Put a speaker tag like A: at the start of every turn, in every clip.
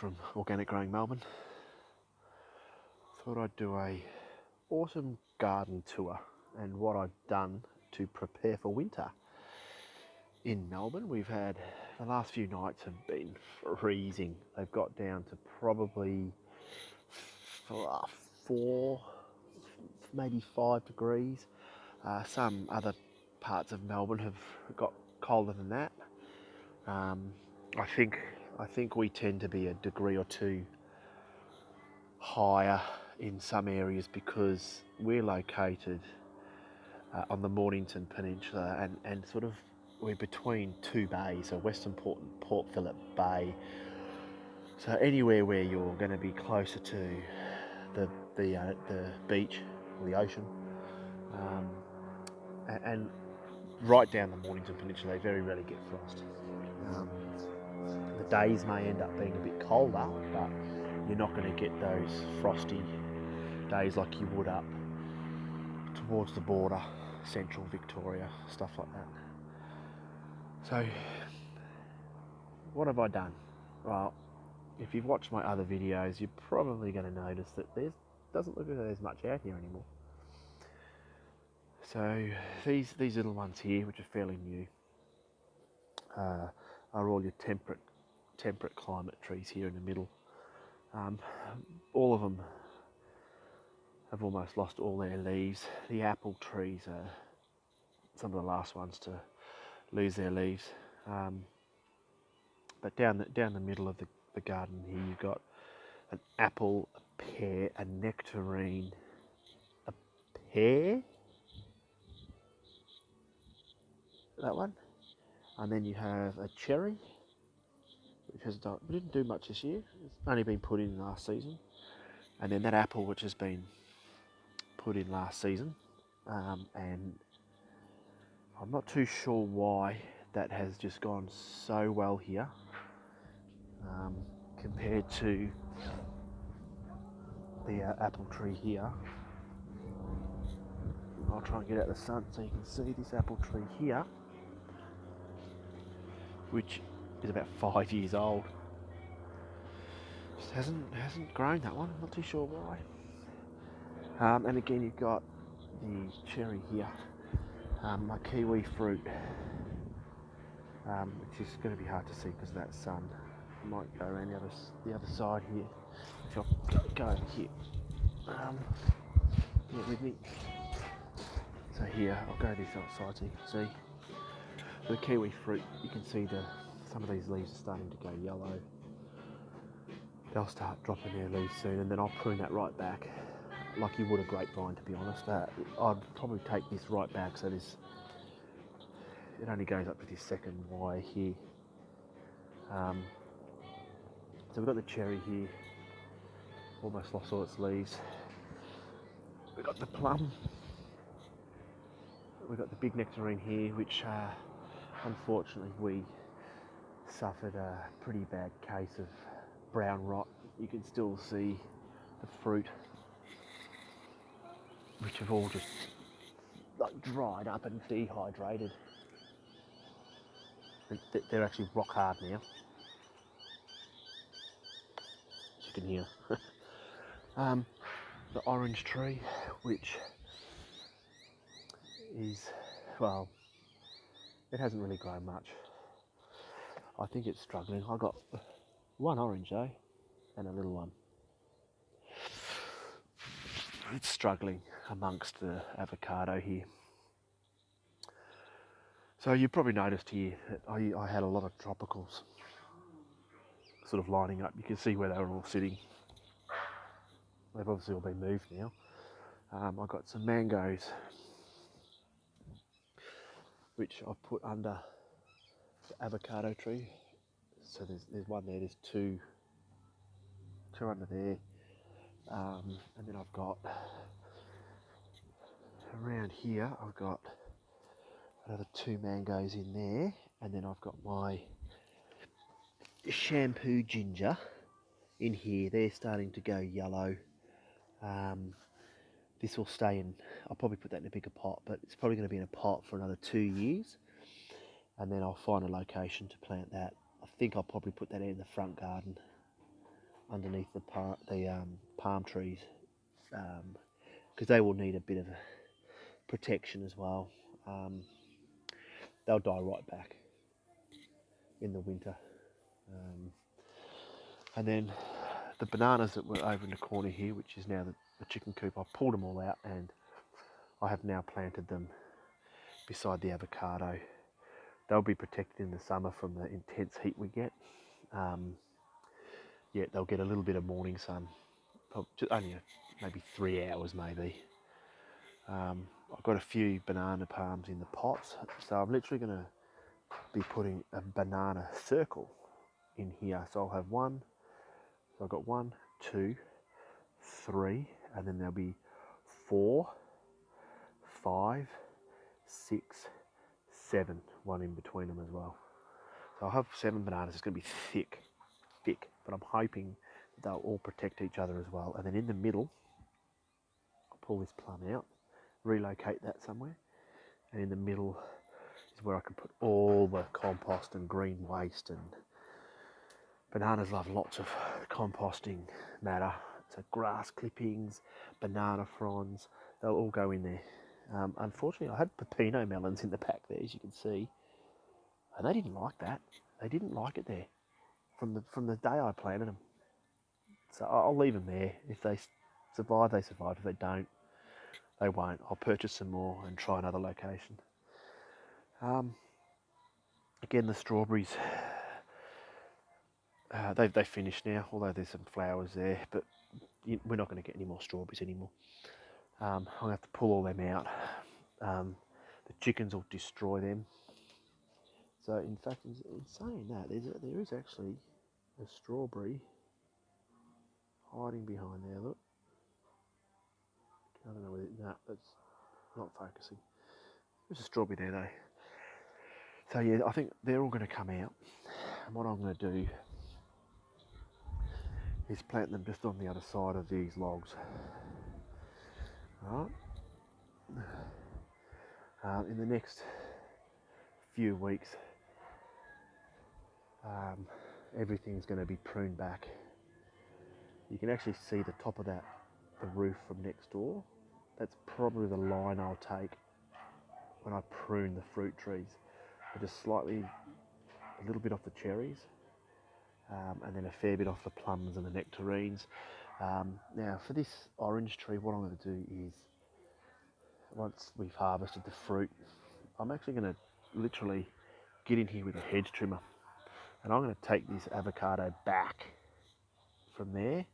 A: from Organic Growing Melbourne. Thought I'd do a autumn garden tour and what I've done to prepare for winter in Melbourne. We've had, the last few nights have been freezing. They've got down to probably 4, maybe 5 degrees. Some other parts of Melbourne have got colder than that. I think we tend to be a degree or two higher in some areas because we're located on the Mornington Peninsula and sort of we're between two bays, so Western Port and Port Phillip Bay. So anywhere where you're going to be closer to the beach or the ocean, and right down the Mornington Peninsula, they very rarely get frost. The days may end up being a bit colder, but you're not going to get those frosty days like you would up towards the border, central Victoria, stuff like that. So, what have I done? Well, if you've watched my other videos, you're probably going to notice that doesn't look like there's much out here anymore. So these little ones here, which are fairly new, are all your temperate climate trees here in the middle. All of them have almost lost all their leaves. The apple trees are some of the last ones to lose their leaves. But down the middle of the garden here, you've got an apple, a pear, a nectarine, a pear, that one, and then you have a cherry, which didn't do much this year. It's only been put in last season, and then that apple, which has been put in last season, and I'm not too sure why that has just gone so well here compared to the apple tree here. I'll try and get out the sun so you can see this apple tree here, which is about 5 years old. Just hasn't grown, that one. I'm not too sure why. And again, you've got the cherry here, my kiwi fruit, which is going to be hard to see because of that sun. I might go around the other side here. If I'll go over here, get with me. So here, I'll go this other side so you can see. The kiwi fruit, you can see some of these leaves are starting to go yellow. They'll start dropping their leaves soon, and then I'll prune that right back, like you would a grapevine, to be honest. I'd probably take this right back, so it only goes up to this second wire here. So we've got the cherry here, almost lost all its leaves. We've got the plum. We've got the big nectarine here, which unfortunately we suffered a pretty bad case of brown rot. You can still see the fruit, which have all just like dried up and dehydrated. They're actually rock hard now, as you can hear. The orange tree, which is, well, it hasn't really grown much. I think it's struggling. I got one orange though, and a little one. It's struggling amongst the avocado here. So you probably noticed here that I had a lot of tropicals sort of lining up. You can see where they were all sitting. They've obviously all been moved now. I got some mangoes, which I've put under the avocado tree. So there's one there, there's two under there. And then I've got, around here, I've got another 2 mangoes in there. And then I've got my shampoo ginger in here. They're starting to go yellow. This will stay in, I'll probably put that in a bigger pot, but it's probably going to be in a pot for another 2 years. And then I'll find a location to plant that. I think I'll probably put that in the front garden. underneath the palm trees, because they will need a bit of a protection as well. They'll die right back in the winter. And then the bananas that were over in the corner here, which is now the chicken coop, I pulled them all out and I have now planted them beside the avocado. They'll be protected in the summer from the intense heat we get. Yeah, they'll get a little bit of morning sun, only maybe 3 hours maybe. I've got a few banana palms in the pots, so I'm literally going to be putting a banana circle in here. So I'll have one, so I've got 1, 2, 3, and then there'll be 4, 5, 6, 7, one in between them as well. So I'll have 7 bananas. It's going to be thick, but I'm hoping they'll all protect each other as well. And then in the middle, I'll pull this plum out, relocate that somewhere, and in the middle is where I can put all the compost and green waste. And bananas love lots of composting matter, so grass clippings, banana fronds, they'll all go in there. Unfortunately, I had pepino melons in the pack there, as you can see, and they didn't like that. They didn't like it there from the day I planted them. So I'll leave them there. If they survive, they survive. If they don't, they won't. I'll purchase some more and try another location. Again, the strawberries, they've finished now, although there's some flowers there, but we're not going to get any more strawberries anymore. I'm going to have to pull all them out. The chickens will destroy them. So in fact, in saying that, there is actually a strawberry hiding behind there, look. I don't know whether, no, that's not focusing. There's a strawberry there though. So yeah, I think they're all going to come out. And what I'm going to do is plant them just on the other side of these logs. Alright. In the next few weeks, everything's going to be pruned back. You can actually see the top of the roof from next door. That's probably the line I'll take when I prune the fruit trees. I just a little bit off the cherries, and then a fair bit off the plums and the nectarines. Now for this orange tree, what I'm going to do is, once we've harvested the fruit, I'm actually going to literally get in here with a hedge trimmer, and I'm going to take this avocado back from there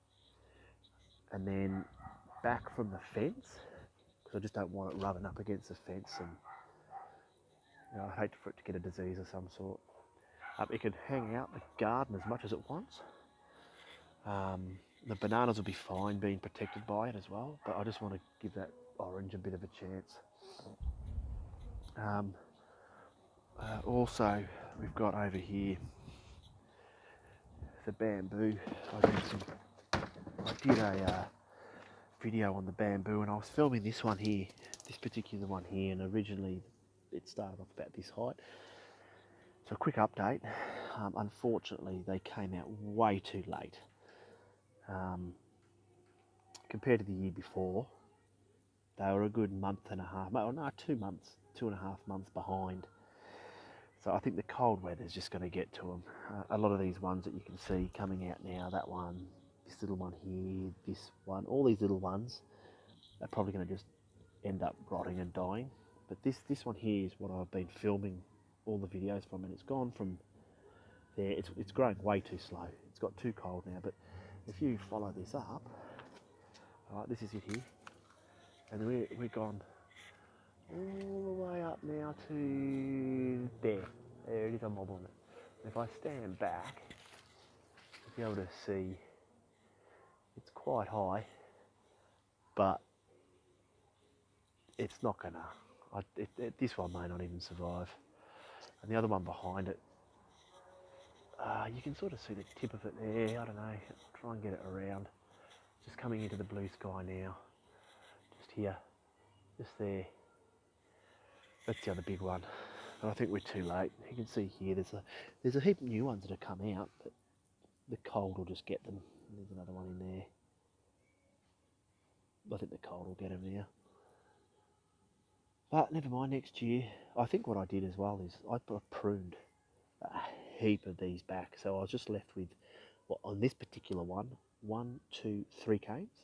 A: and then back from the fence, because I just don't want it rubbing up against the fence, and I hate for it to get a disease of some sort. It can hang out the garden as much as it wants. The bananas will be fine being protected by it as well, but I just want to give that orange a bit of a chance. Also, we've got over here the bamboo. I did a video on the bamboo, and I was filming this particular one here, and originally it started off about this height. So a quick update, unfortunately they came out way too late. Compared to the year before, they were a good month and a half, 2.5 months behind. So I think the cold weather's just going to get to them. A lot of these ones that you can see coming out now, that one, this little one here, this one, all these little ones, are probably going to just end up rotting and dying. But this one here is what I've been filming all the videos from, and it's gone from there. It's growing way too slow. It's got too cold now. But if you follow this up, all right, this is it here, and we're gone all the way up now to there. There it is, I'm mobbing it. If I stand back, you'll be able to see it's quite high, but it's not gonna. This one may not even survive. And the other one behind it, you can sort of see the tip of it there. I don't know. Try and get it around. Just coming into the blue sky now. Just here, just there. That's the other big one. But I think we're too late. You can see here, there's a heap of new ones that have come out, but the cold will just get them. There's another one in there. I think the cold will get them now. But never mind, next year. I think what I did as well is I pruned a heap of these back. So I was just left with, well, on this particular one, 1, 2, 3 canes.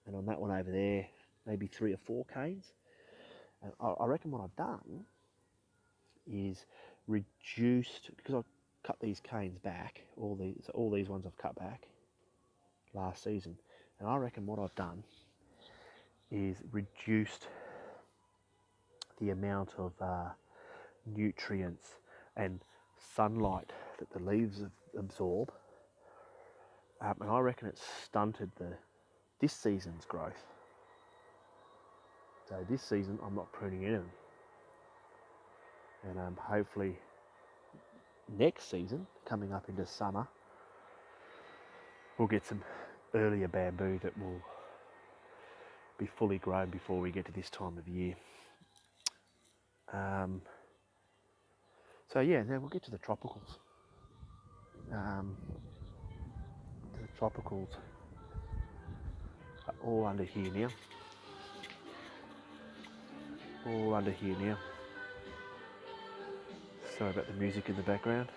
A: And on that one over there, maybe 3 or 4 canes. And I reckon what I've done is reduced, because I cut these canes back, all these ones I've cut back last season. And I reckon what I've done is reduced the amount of nutrients and sunlight that the leaves absorb, and I reckon it's stunted this season's growth. So this season I'm not pruning any of them, and hopefully next season, coming up into summer, we'll get some earlier bamboo that will be fully grown before we get to this time of year. So yeah, now we'll get to the tropicals. The tropicals are all under here now. All under here now. Sorry about the music in the background.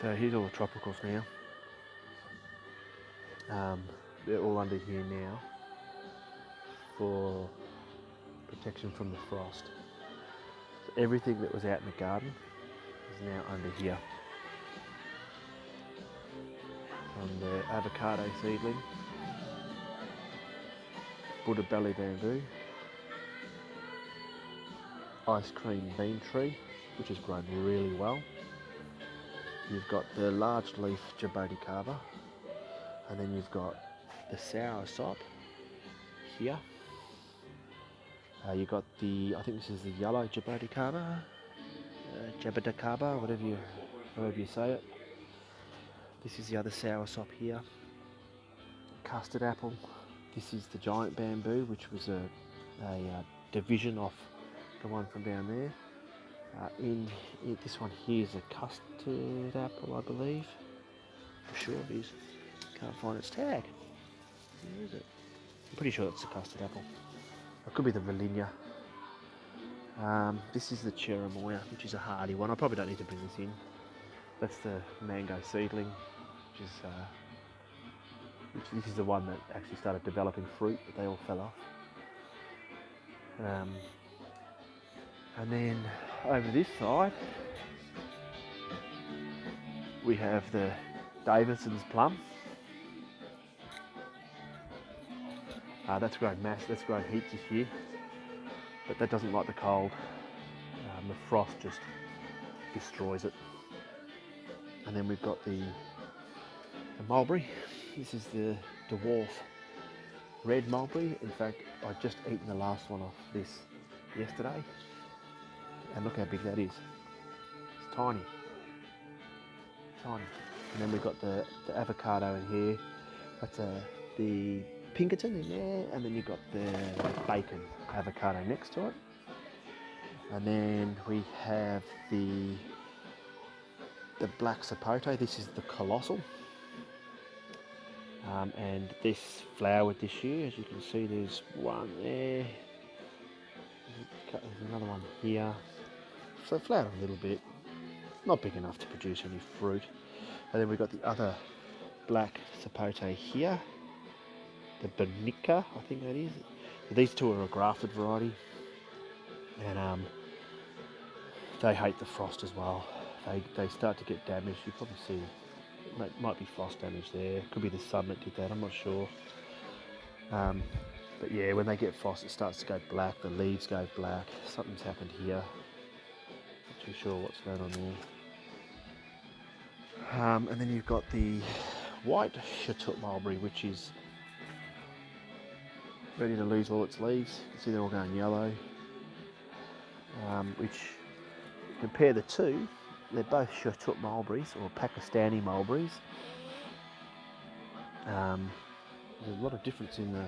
A: So here's all the tropicals now. They're all under here now for protection from the frost. So everything that was out in the garden is now under here. From the avocado seedling, Buddha belly bamboo, ice cream bean tree, which has grown really well. You've got the large leaf jaboticaba, and then you've got the sour sop here. You've got I think this is the yellow jaboticaba, however you say it. This is the other sour sop here. Custard apple. This is the giant bamboo, which was a division off the one from down there. This one here is a custard apple, I believe. I'm sure it is. Can't find its tag. Where is it? I'm pretty sure it's a custard apple. It could be the Valinia. This is the cherimoya, which is a hardy one. I probably don't need to bring this in. That's the mango seedling, this is the one that actually started developing fruit, but they all fell off. And then over this side, we have the Davison's plum. That's grown heaps this year, but that doesn't like the cold. The frost just destroys it. And then we've got the mulberry. This is the dwarf red mulberry. In fact, I've just eaten the last one off this yesterday, and look how big that is. It's tiny. And then we've got the avocado in here. That's the Pinkerton in there, and then you've got the bacon avocado next to it. And then we have the black sapote. This is the colossal. And this flowered this year, as you can see. There's one there. There's another one here. So it flowered a little bit. Not big enough to produce any fruit. And then we've got the other black sapote here. The Bonica, I think that is. So these two are a grafted variety. And they hate the frost as well. They start to get damaged. You probably see might be frost damage there. Could be the sun that did that, I'm not sure. But yeah, when they get frost, it starts to go black. The leaves go black. Something's happened here. Not too sure what's going on there. And then you've got the white Chatut mulberry, which is ready to lose all its leaves. You can see they're all going yellow. Which, compare the two, they're both Chatut mulberries, or Pakistani mulberries. There's a lot of difference in the, as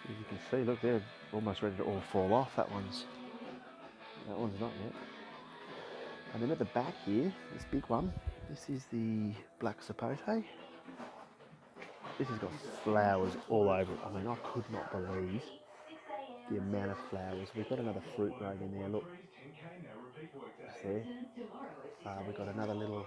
A: you can see, look, they're almost ready to all fall off. That one's not yet. And then at the back here, this big one, this is the black sapote. This has got flowers all over it. I mean, I could not believe the amount of flowers. We've got another fruit growing in there, look. Just there. We've got another little...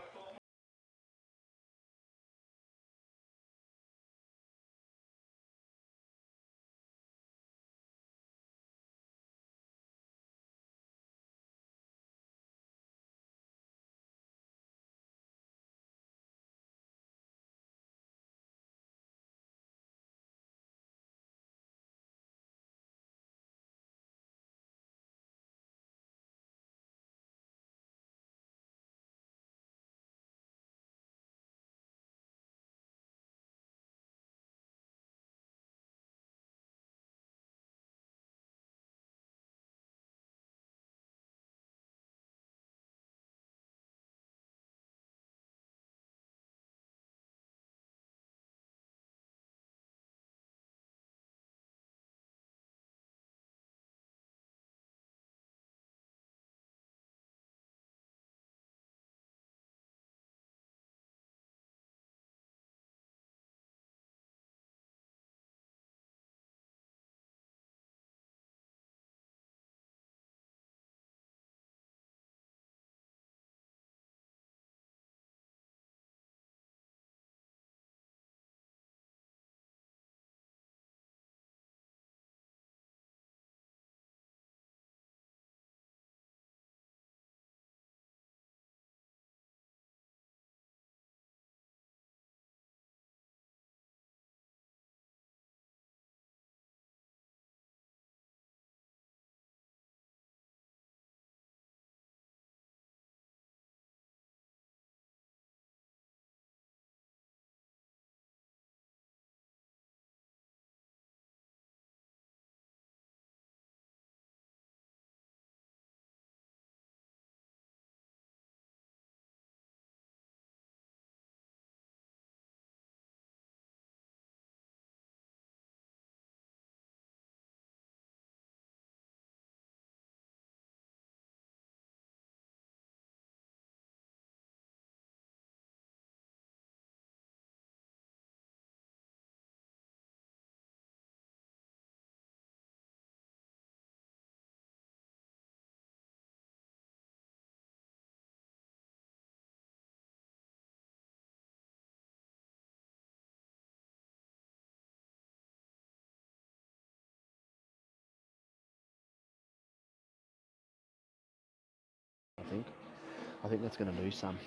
A: I think that's going to lose some.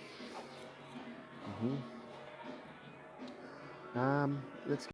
A: Let's...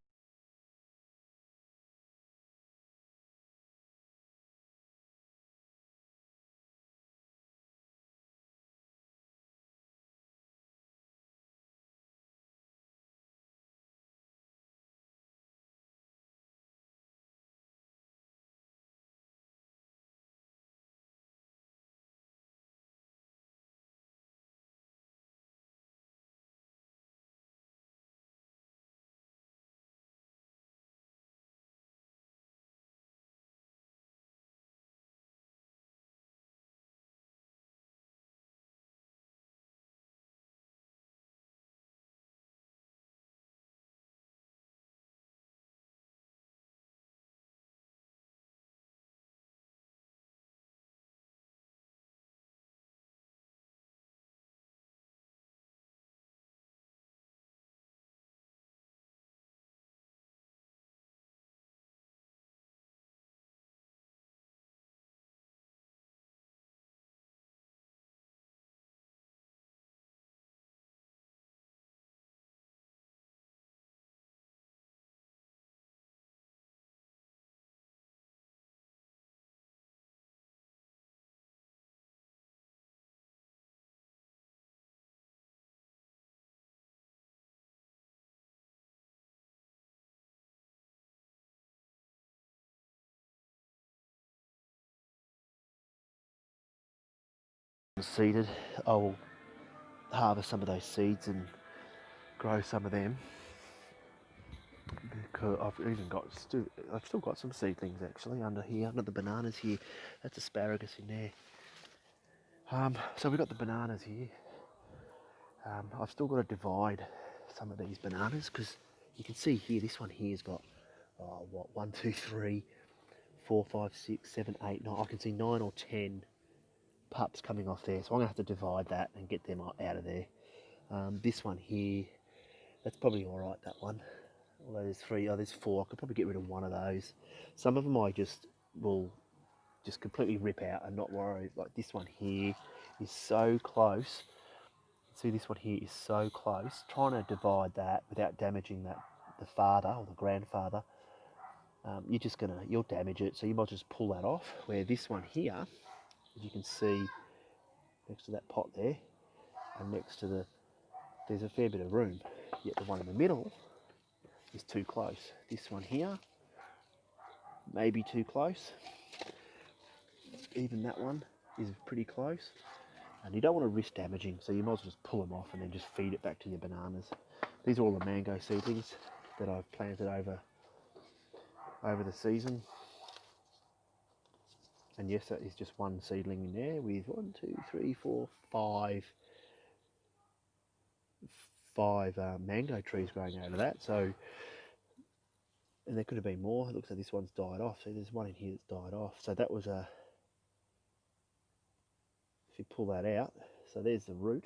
A: seeded, I'll harvest some of those seeds and grow some of them, because I've still got some seedlings actually under here, under the bananas here. That's asparagus in there. So we've got the bananas here. I've still got to divide some of these bananas because you can see here, this one here's got, 1, 2, 3, 4, 5, 6, 7, 8, 9. I can see 9 or 10 pups coming off there. So I'm going to have to divide that and get them out of there. This one here, that's probably all right, that one. Although there's 3, there's 4. I could probably get rid of one of those. Some of them I will just completely rip out and not worry. Like this one here is so close. See, this one here is so close. Trying to divide that without damaging the father or the grandfather, you'll damage it. So you might just pull that off. Where this one here, as you can see, next to that pot there, and next to there's a fair bit of room. Yet the one in the middle is too close. This one here, maybe too close. Even that one is pretty close. And you don't want to risk damaging, so you might as well just pull them off and then just feed it back to your bananas. These are all the mango seedlings that I've planted over the season. And yes, that is just one seedling in there with 1, 2, 3, 4, 5 mango trees growing out of that. So, and there could have been more. It looks like this one's died off. So there's one in here that's died off. So that was if you pull that out, so there's the root.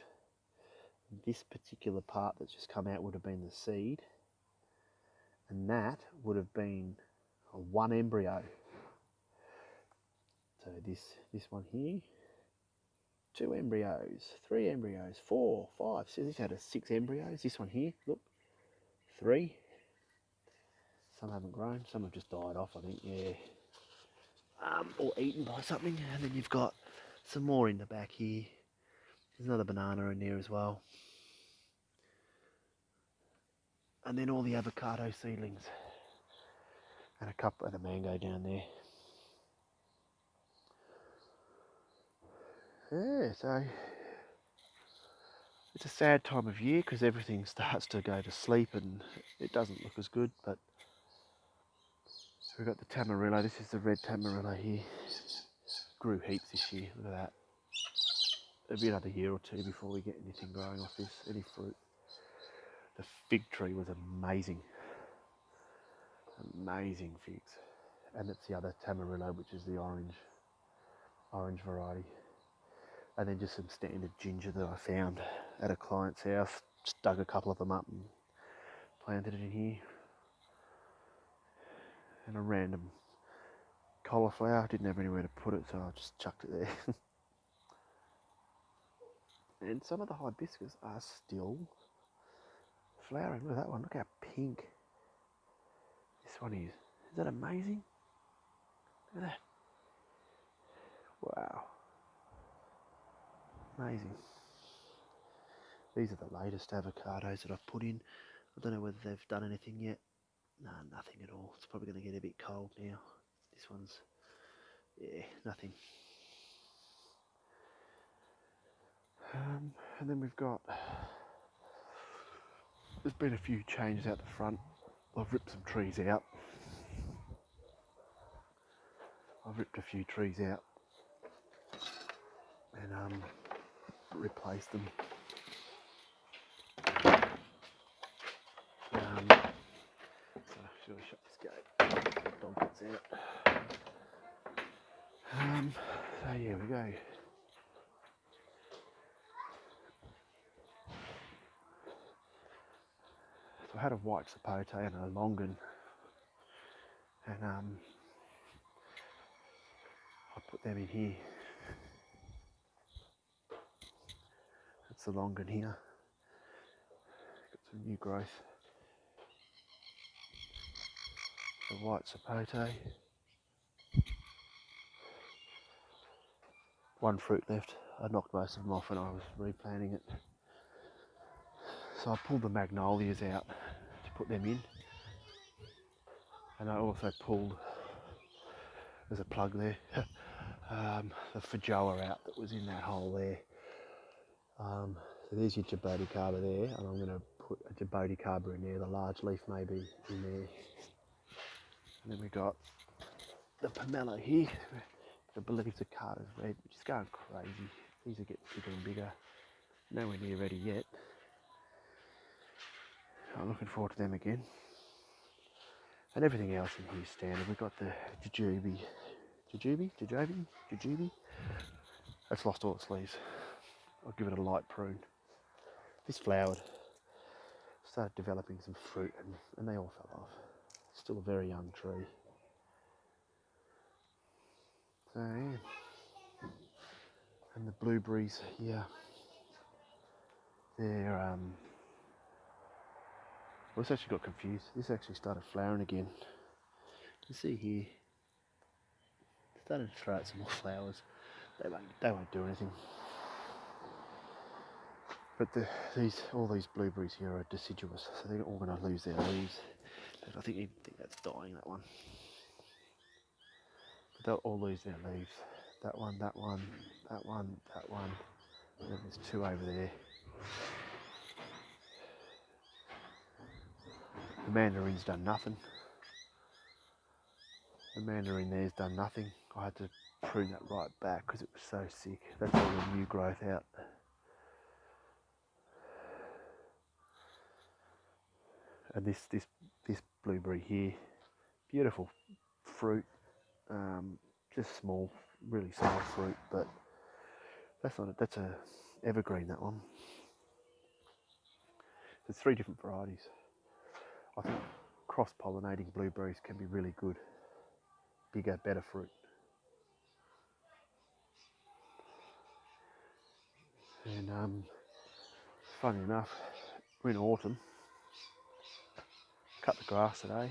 A: This particular part that's just come out would have been the seed, and that would have been one embryo. So this one here, 2 embryos, 3 embryos, 4, 5. So this had 6 embryos. This one here, look, 3. Some haven't grown. Some have just died off, I think. Yeah, or eaten by something. And then you've got some more in the back here. There's another banana in there as well. And then all the avocado seedlings. And a couple and a mango down there. Yeah, so it's a sad time of year because everything starts to go to sleep and it doesn't look as good. But so we've got the tamarillo. This is the red tamarillo here. Grew heaps this year. Look at that. It'll be another year or 2 before we get anything growing off this, any fruit. The fig tree was amazing. Amazing figs. And it's the other tamarillo, which is the orange variety. And then just some standard ginger that I found at a client's house. Just dug a couple of them up and planted it in here. And a random cauliflower. I didn't have anywhere to put it, so I just chucked it there. And some of the hibiscus are still flowering. Look at that one. Look how pink this one is. Is that amazing? Look at that. Wow. Amazing. These are the latest avocados that I've put in. I don't know whether they've done anything yet. No, nothing at all. It's probably going to get a bit cold now. This one's, yeah, nothing. And then we've got, there's been a few changes out the front. I've ripped some trees out. I've ripped a few trees out and replaced them. So I should have shut this gate. Dog gets out. So yeah, we go. So I had a white sapote and a longan, and I put them in here. That's the longan here. Got some new growth. The white sapote. One fruit left. I knocked most of them off when I was replanting it. So I pulled the magnolias out to put them in. And I also pulled, there's a plug there, the feijoa out that was in that hole there. So there's your jaboticaba there, and I'm going to put a jaboticaba in there, the large leaf maybe in there. And then we got the pomelo here. I believe the Carter's red, which is going crazy. These are getting bigger and bigger. Nowhere near ready yet. I'm looking forward to them again. And everything else in here is standard. We've got the jujube. That's lost all its leaves. I'll give it a light prune. This flowered, started developing some fruit, and they all fell off. Still a very young tree. So yeah. And the blueberries here, they're well, this actually got confused. This actually started flowering again. You see here, it's starting to throw out some more flowers. They won't do anything. But all these blueberries here are deciduous, so they're all going to lose their leaves. But I think that's dying, that one. But they'll all lose their leaves. That one, that one, that one, that one. And then there's two over there. The mandarin's done nothing. The mandarin there's done nothing. I had to prune that right back because it was so sick. That's all the new growth out. And this blueberry here, beautiful fruit, just small, really small fruit, but that's not it. That's a evergreen, that one. There's 3 different varieties. I think cross-pollinating blueberries can be really good. Bigger, better fruit. And funny enough, we're in autumn. Cut the grass today.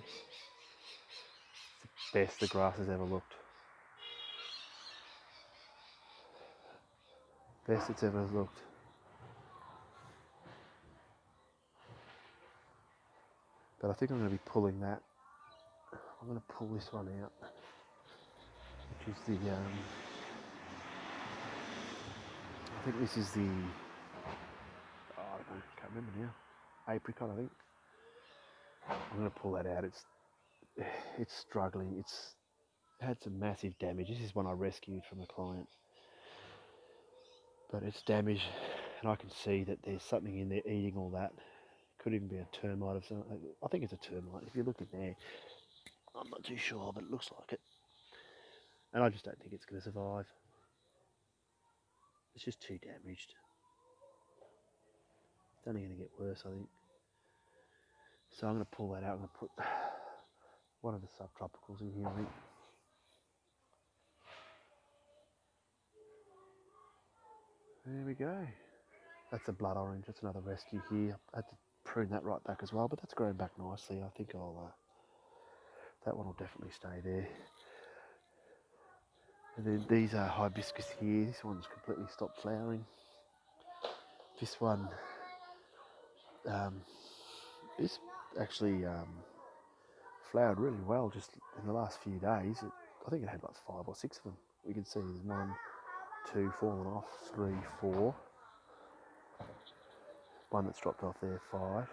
A: It's the best the grass has ever looked. Best it's ever looked. But I think I'm going to be pulling that. I'm going to pull this one out, which is the, I think this is the, I don't know, can't remember now, apricot I think. I'm going to pull that out. It's struggling. It's had some massive damage. This is one I rescued from a client. But it's damaged, and I can see that there's something in there eating all that. Could even be a termite of some. I think it's a termite. If you look in there, I'm not too sure, but it looks like it. And I just don't think it's going to survive. It's just too damaged. It's only going to get worse, I think. So I'm going to pull that out. I'm going to put one of the subtropicals in here, I think. There we go. That's a blood orange. That's another rescue here. I had to prune that right back as well, but that's grown back nicely. I think that one will definitely stay there. And then these are hibiscus here. This one's completely stopped flowering. This one is actually flowered really well just in the last few days. I think it had like 5 or 6 of them. We can see there's 1, 2 fallen off, 3, 4. One that's dropped off there, 5.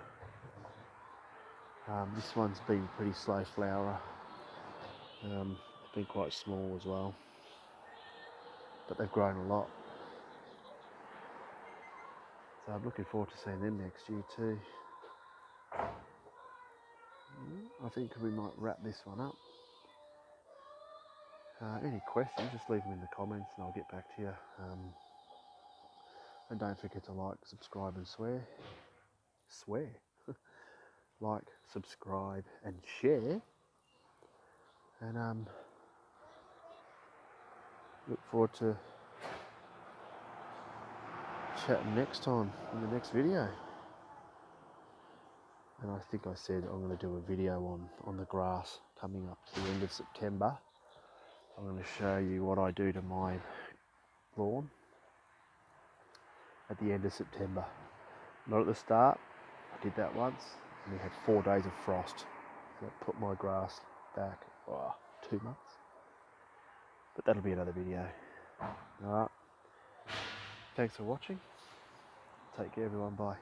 A: This one's been pretty slow flower. Been quite small as well, but they've grown a lot. So I'm looking forward to seeing them next year too. I think we might wrap this one up. Any questions, just leave them in the comments and I'll get back to you. And don't forget to like, subscribe and swear. Like, subscribe and share. And look forward to chatting next time in the next video. And I think I said I'm going to do a video on the grass coming up to the end of September. I'm going to show you what I do to my lawn at the end of September. Not at the start. I did that once and we had 4 days of frost. So that put my grass back 2 months. But that'll be another video. Alright. Thanks for watching. Take care everyone. Bye.